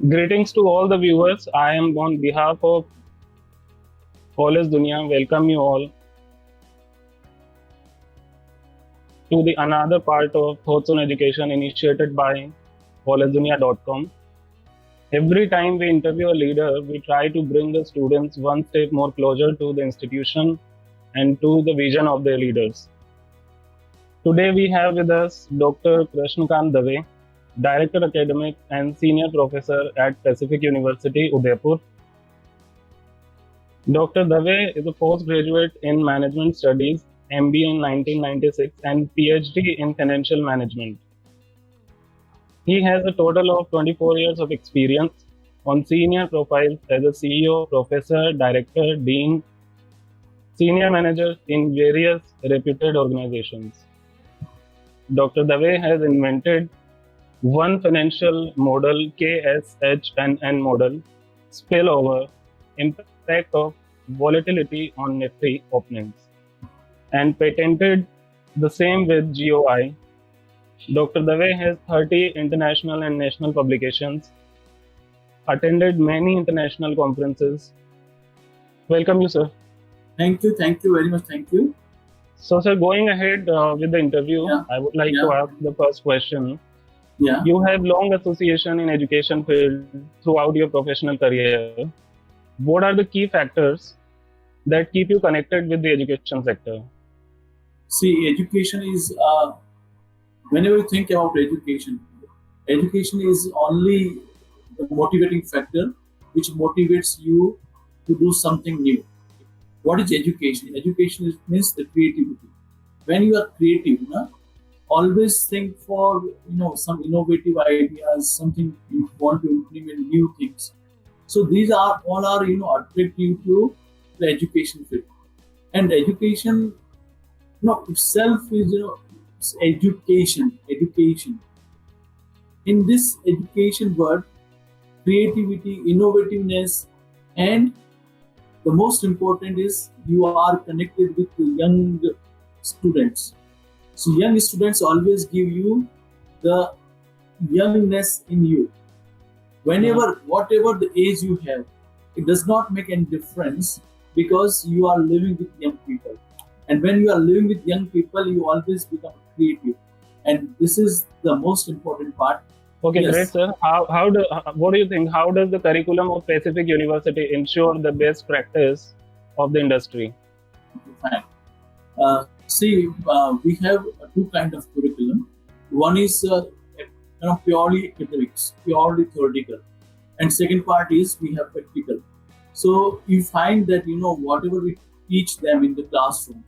Greetings to all the viewers. I am on behalf of College Dunia. Welcome you all to the another part of Thoughts on Education initiated by collegedunia.com. Every time we interview a leader, we try to bring the students one step more closer to the institution and to the vision of their leaders. Today we have with us Dr. Krishnakant Dave, Director Academic and Senior Professor at Pacific University, Udaipur. Dr. Dave is a postgraduate in Management Studies, MBA in 1996, and PhD in Financial Management. He has a total of 24 years of experience on senior profiles as a CEO, professor, director, dean, senior manager in various reputed organizations. Dr. Dave has invented one financial model, KSHNN model, spillover, impact of volatility on Nifty openings, and patented the same with GOI. Dr. Dave has 30 international and national publications, attended many international conferences. Welcome you, sir. Thank you very much. Thank you. So, sir, going ahead with the interview, I would like to ask the first question. You have long association in education field throughout your professional career. What are the key factors that keep you connected with the education sector? See, education is, whenever you think about education is only the motivating factor which motivates you to do something new. What is education? Education means the creativity. When you are creative, always think for some innovative ideas, something you want to implement new things. So these are all attractive to the education field. And education itself is it's education. In this education word, creativity, innovativeness, and the most important is you are connected with the young students. So young students always give you the youngness in you. Whatever the age you have, it does not make any difference because you are living with young people. And when you are living with young people, you always become creative. And this is the most important part. Okay, yes. Great, sir. What do you think? How does the curriculum of Pacific University ensure the best practice of the industry? Fine. We have two kinds of curriculum. One is purely academics, purely theoretical, and second part is we have practical. So you find that whatever we teach them in the classroom,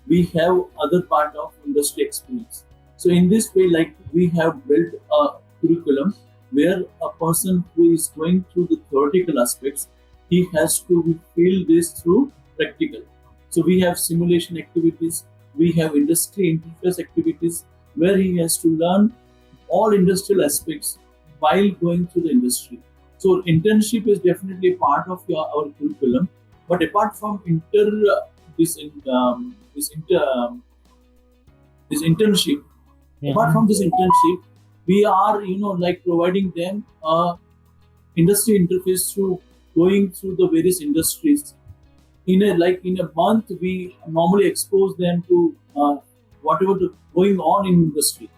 we have other part of industry experience. So in this way, like we have built a curriculum where a person who is going through the theoretical aspects, he has to feel this through practical. So we have simulation activities, we have industry interface activities where he has to learn all industrial aspects while going through the industry. So internship is definitely a part of our curriculum. But apart from this internship, apart from this internship, we are providing them industry interface through going through the various industries. In a month, we normally expose them to whatever going on in industry.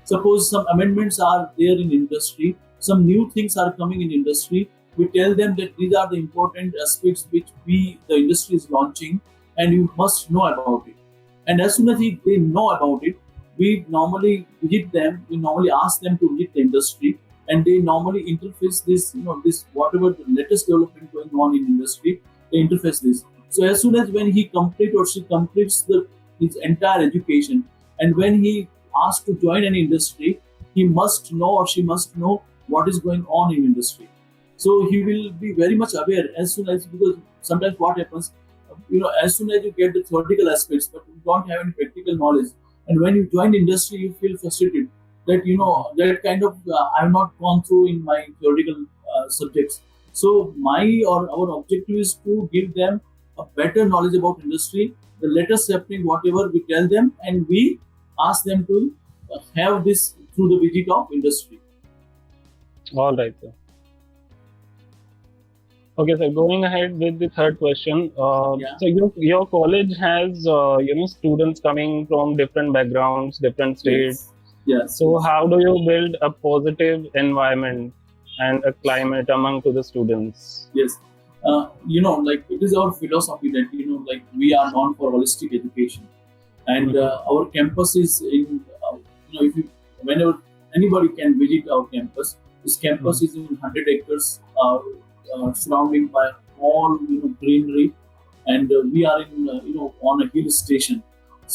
Suppose some amendments are there in industry, some new things are coming in industry. We tell them that these are the important aspects which the industry is launching, and you must know about it. And as soon as they know about it, we normally visit them. We normally ask them to visit the industry, and they normally interface this, this whatever the latest development going on in industry, they interface this. So as soon as when he completes or she completes his entire education, and when he asks to join an industry, he must know or she must know what is going on in industry. So he will be very much aware as soon as, because sometimes what happens, as soon as you get the theoretical aspects, but you don't have any practical knowledge, and when you join the industry, you feel frustrated that that kind of I have not gone through in my theoretical subjects. So our objective is to give them a better knowledge about industry, the latest happening, whatever we tell them, and we ask them to have this through the visit of industry. All right, sir. Okay, so going ahead with the third question. Yeah. So your college has students coming from different backgrounds, different states. Yes. Yes. So Yes. how do you build a positive environment and a climate among to the students? Yes. Like it is our philosophy that like we are known for holistic education, and Mhm. our campus is in. If you whenever anybody can visit our campus, this campus Mhm. is in 100 acres, surrounding by all greenery, and we are in on a hill station.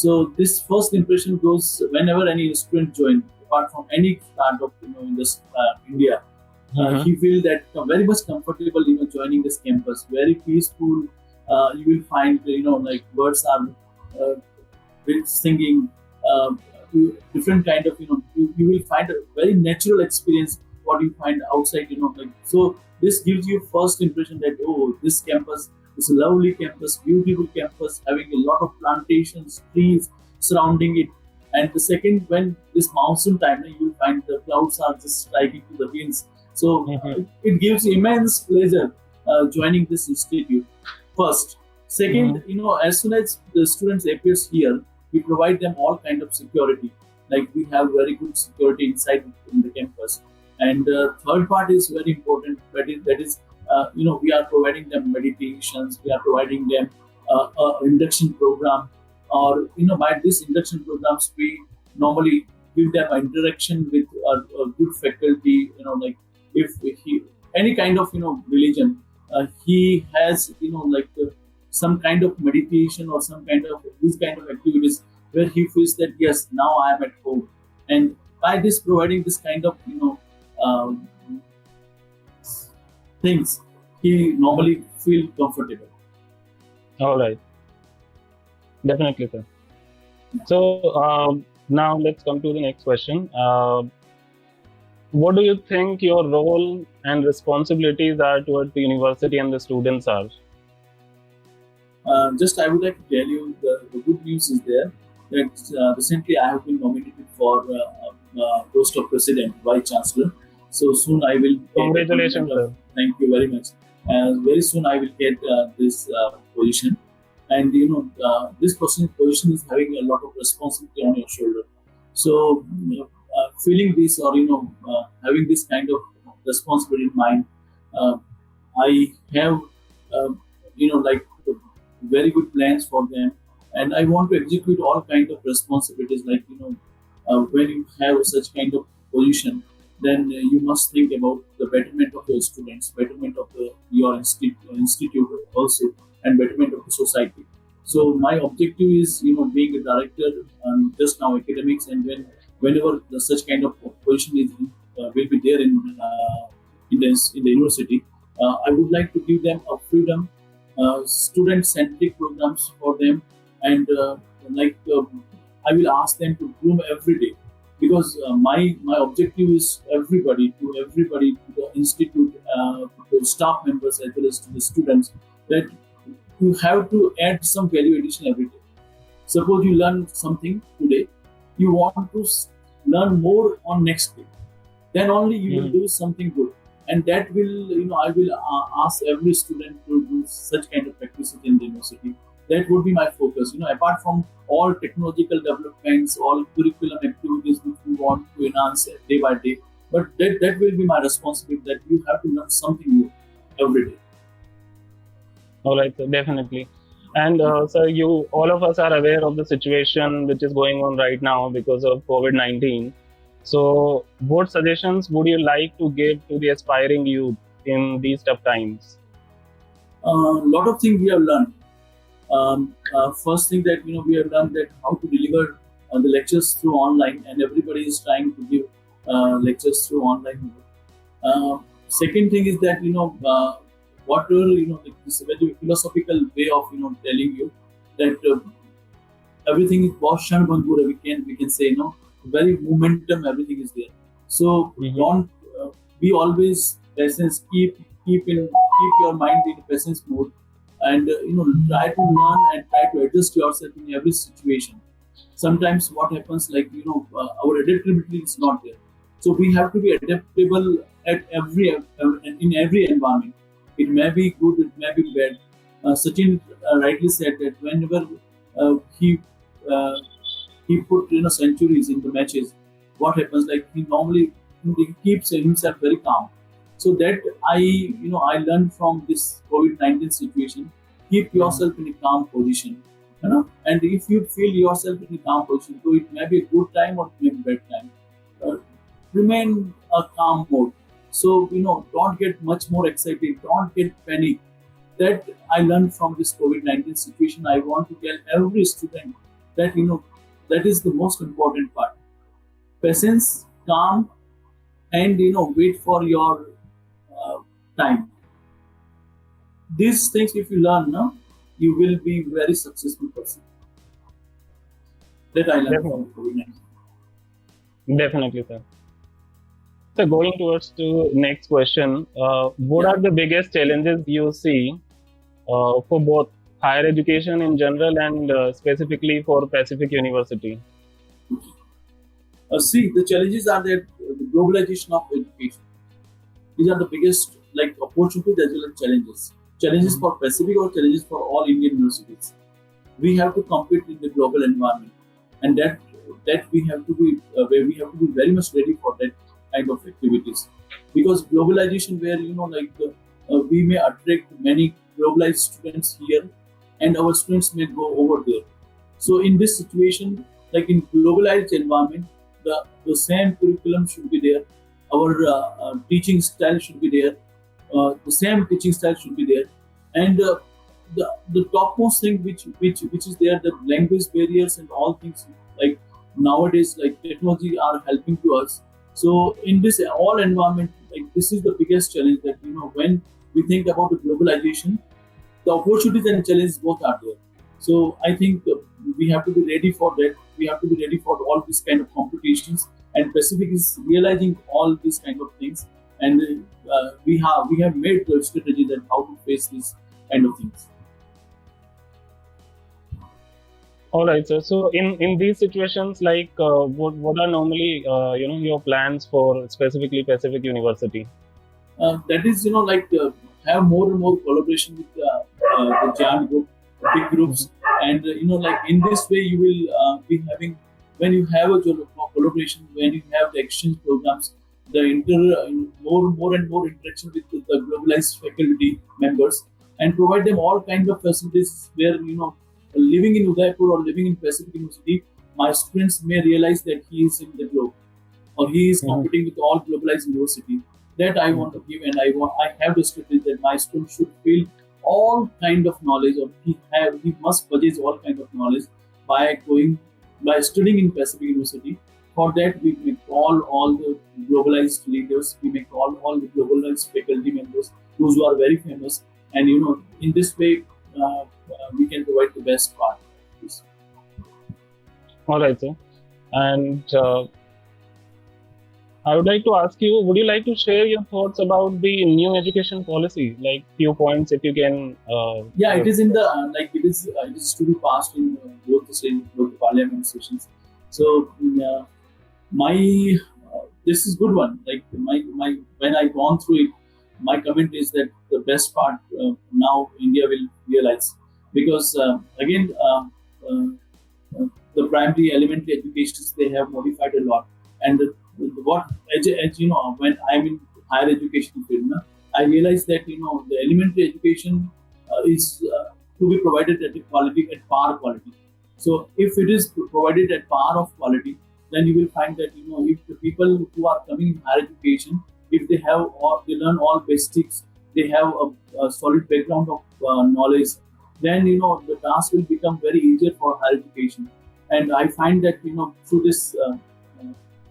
So this first impression goes whenever any student join, apart from any startup in this India. Mhm. He feel that very much comfortable joining this campus, very peaceful. You will find like birds are uh, singing, uh, different kind of you will find a very natural experience what you find outside like. So this gives you first impression that, oh, this campus is a lovely campus, beautiful campus, having a lot of plantations, trees surrounding it. And the second, when this monsoon time, you will find the clouds are just striking to the winds. So Mhm. it gives immense pleasure joining this institute. First, second, Mhm. as soon as the students appears here, we provide them all kind of security. Like we have very good security inside in the campus. And third part is very important. That is, we are providing them meditations. We are providing them induction program, or by this induction programs we normally give them an interaction with a good faculty. Like if he any kind of religion, he has like some kind of meditation or some kind of these kind of activities where he feels that yes, now I am at home. And by this providing this kind of um, things, he Mhm. normally feel comfortable. All right, definitely, sir. So now let's come to the next question. What do you think your role and responsibilities are towards the university and the students are? Just I would like to tell you the good news is there that recently I have been nominated for post of president, vice chancellor. So soon I will get appointment Congratulations, of. sir. Thank you very much. Very soon I will get this position, and this position is having a lot of responsibility on your shoulder. So feeling this, or having this kind of responsibility in mind, uh, I have uh, like very good plans for them, and I want to execute all kind of responsibilities. Like when you have such kind of position, then you must think about the betterment of your students, betterment of your institute also, and betterment of the society. So my objective is being a director and just now academics, and whenever such kind of position is will be there in the university, I would like to give them a freedom, student-centric programs for them, and like I will ask them to groom every day, because my objective is everybody to the institute, to the staff members as well as to the students, that you have to add some value addition every day. Suppose you learn something today, you want to learn more on next day, then only you will Mhm. do something good. And that will I will ask every student to do such kind of practices in the university. That would be my focus, apart from all technological developments, all curriculum activities which we want to enhance day by day. But that will be my responsibility, that you have to learn something new every day. All right, sir, definitely. And sir, all of us are aware of the situation which is going on right now because of COVID-19. So, what suggestions would you like to give to the aspiring youth in these tough times? A lot of things we have learned. First thing that we have done, that how to deliver the lectures through online, and everybody is trying to give lectures through online. Second thing is that whatever like this very philosophical way of telling you that everything is Boshan Bandura. We can say very momentum. Everything is there. So Mhm. don't be always presence. Keep your mind in presence mode, and try to learn and try to adjust yourself in every situation. Sometimes what happens, like our adaptability is not there, so we have to be adaptable at in every environment. It may be good, it may be bad. Sachin rightly said that whenever he put centuries in the matches, what happens, like he normally he keeps himself very calm. So that I learned from this COVID-19 situation. Keep yourself in a calm position, and if you feel yourself in a calm position, so it may be a good time or it may be bad time, uh, remain a calm mode. So don't get much more excited, don't get panic. That I learned from this COVID-19 situation. I want to tell every student that that is the most important part. Patience, calm, and wait for your uh, time. These things, if you learn, no, you will be very successful person. That I learned from Definitely, COVID-19. definitely, sir. So going towards to next question, what Yeah. are the biggest challenges you see for both higher education in general and specifically for Pacific University? See, the challenges are that the globalization of education. These are the biggest opportunities as well as challenges. Challenges Mhm. for Pacific or challenges for all Indian universities. We have to compete in the global environment, and that we have to be where we have to be very much ready for that kind of activities, because globalization, where we may attract many globalized students here, and our students may go over there. So in this situation, like in globalized environment, the same curriculum should be there. Our teaching style should be there. The same teaching style should be there, and the topmost thing which is there, the language barriers and all things, like nowadays, like technology are helping to us. So in this all environment, like this is the biggest challenge, that when we think about the globalization, the opportunities and challenges both are there. So I think we have to be ready for that. We have to be ready for all these kind of competitions. And Pacific is realizing all these kind of things, and we have made the strategies and how to face these kind of things. All right, sir. So in these situations, like what are normally your plans for specifically Pacific University? That is have more and more collaboration with the jam group, big groups, Mhm. and in this way you will be having, when you have a collaboration, when you have the exchange programs, the more and more interaction with the globalized faculty members, and provide them all kind of facilities where living in Udaipur or living in Pacific University, my students may realize that he is in the globe, or he is Mhm. competing with all globalized university. That I want to give, and I have the strategy that my student should feel all kind of knowledge, or he must purchase all kind of knowledge by going by studying in Pacific University. For that, we may call all the globalized leaders, we may call all the globalized faculty members, those who are very famous, and in this way we can provide the best part. All right, sir. And I would like to ask you, would you like to share your thoughts about the new education policy? Like few points, if you can. Yeah, it Give. is in the it is to be passed in both the parliament sessions. So my this is good one. Like my when I gone through it, my comment is that the best part now India will realize, because again the primary elementary educations, they have modified a lot, and what as when I'm in higher education field, I realized that the elementary education is to be provided at a quality, at par quality. So if it is provided at par of quality, then you will find that if the people who are coming in higher education, if they have all, they learn all basics, they have a solid background of knowledge, then the task will become very easier for higher education. And I find that through this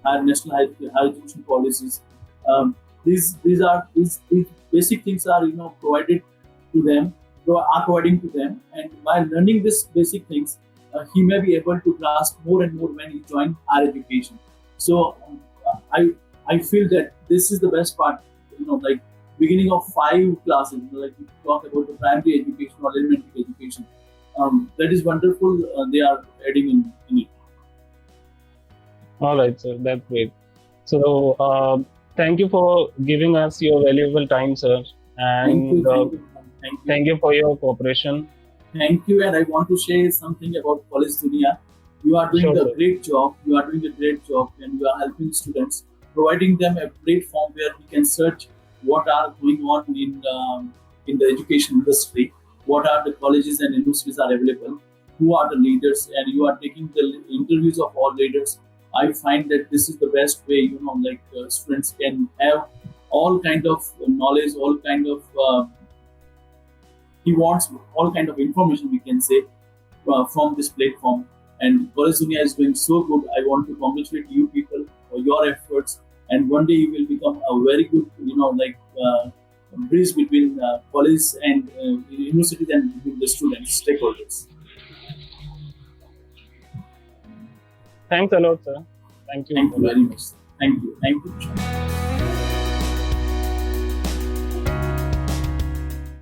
national higher education policies, these basic things are provided to them, are providing to them, and by learning these basic things, he may be able to grasp more and more when he join higher education. So I feel that this is the best part, like beginning of 5 classes, like we talk about the primary education or elementary education. That is wonderful. They are adding in it. All right, sir. That's great. So, thank you for giving us your valuable time, sir. Thank you, And thank you, thank you. thank you for your cooperation. Thank you, and I want to share something about College Dunia. You are doing Sure, a sir. great job. You are doing a great job, and you are helping students, providing them a platform where we can search what are going on in the education industry, what are the colleges and universities are available, who are the leaders, and you are taking the interviews of all leaders. I find that this is the best way. Students can have all kind of knowledge, all kind of he wants all kind of information we can say from this platform. And College Dunia is doing so good. I want to congratulate you people for your efforts. And one day you will become a very good, bridge between college and universities and between the students, stakeholders. Thanks a lot, sir. Thank you Thank for you that. very much. Thank you. Thank you.